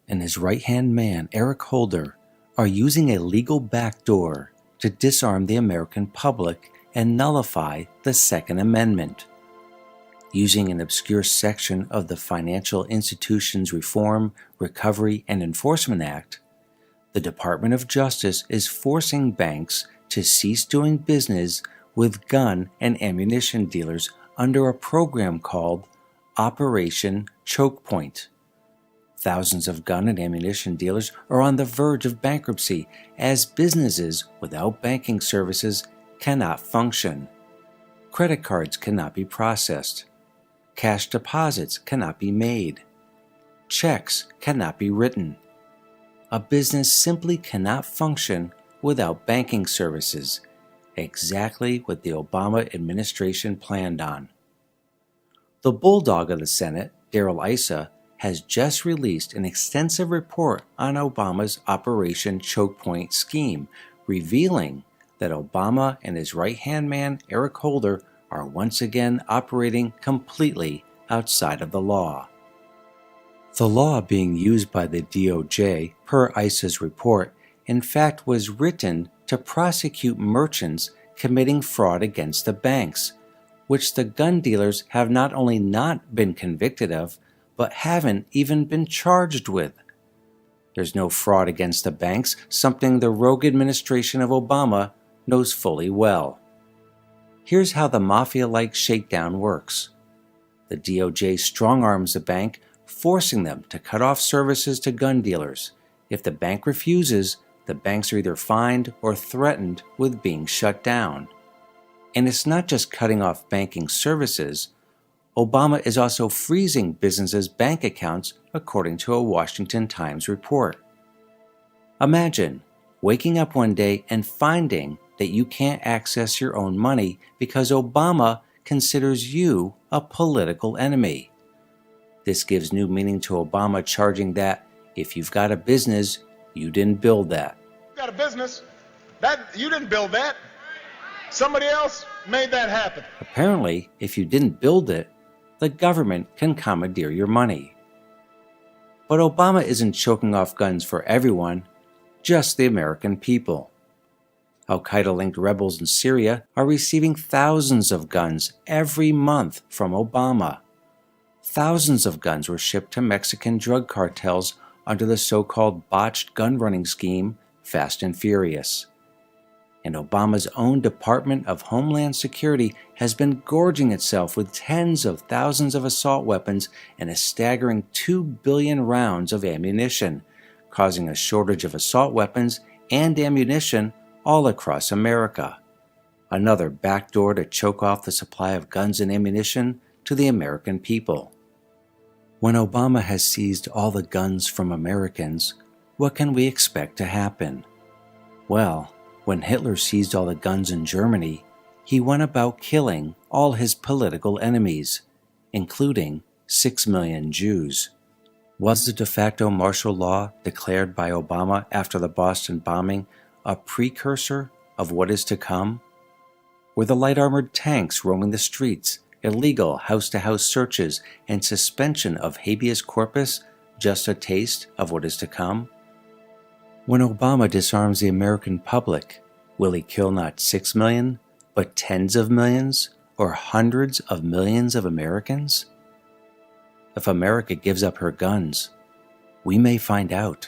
and his right-hand man, Eric Holder, are using a legal backdoor to disarm the American public and nullify the Second Amendment. Using an obscure section of the Financial Institutions Reform, Recovery, and Enforcement Act, the Department of Justice is forcing banks to cease doing business with gun and ammunition dealers under a program called Operation Choke Point. Thousands of gun and ammunition dealers are on the verge of bankruptcy as businesses without banking services cannot function. Credit cards cannot be processed. Cash deposits cannot be made. Checks cannot be written. A business simply cannot function without banking services, exactly what the Obama administration planned on. The bulldog of the Senate, Darrell Issa, has just released an extensive report on Obama's Operation Choke Point scheme, revealing that Obama and his right-hand man, Eric Holder, are once again operating completely outside of the law. The law being used by the DOJ, per Issa's report, in fact was written to prosecute merchants committing fraud against the banks, which the gun dealers have not only not been convicted of, but haven't even been charged with. There's no fraud against the banks, something the rogue administration of Obama knows fully well. Here's how the mafia-like shakedown works. The DOJ strong-arms the bank, forcing them to cut off services to gun dealers. If the bank refuses, the banks are either fined or threatened with being shut down. And it's not just cutting off banking services. Obama is also freezing businesses' bank accounts, according to a Washington Times report. Imagine waking up one day and finding that you can't access your own money because Obama considers you a political enemy. This gives new meaning to Obama charging that if you've got a business, you didn't build that. You got a business? You didn't build that. Somebody else made that happen. Apparently, if you didn't build it, the government can commandeer your money. But Obama isn't choking off guns for everyone, just the American people. Al-Qaeda-linked rebels in Syria are receiving thousands of guns every month from Obama. Thousands of guns were shipped to Mexican drug cartels under the so-called botched gun-running scheme, Fast and Furious. And Obama's own Department of Homeland Security has been gorging itself with tens of thousands of assault weapons and a staggering 2 billion rounds of ammunition, causing a shortage of assault weapons and ammunition all across America. Another backdoor to choke off the supply of guns and ammunition to the American people. When Obama has seized all the guns from Americans, what can we expect to happen? Well, when Hitler seized all the guns in Germany, he went about killing all his political enemies, including 6 million Jews. Was the de facto martial law declared by Obama after the Boston bombing a precursor of what is to come? Were the light-armored tanks roaming the streets, illegal house-to-house searches, and suspension of habeas corpus just a taste of what is to come? When Obama disarms the American public, will he kill not 6 million, but tens of millions or hundreds of millions of Americans? If America gives up her guns, we may find out.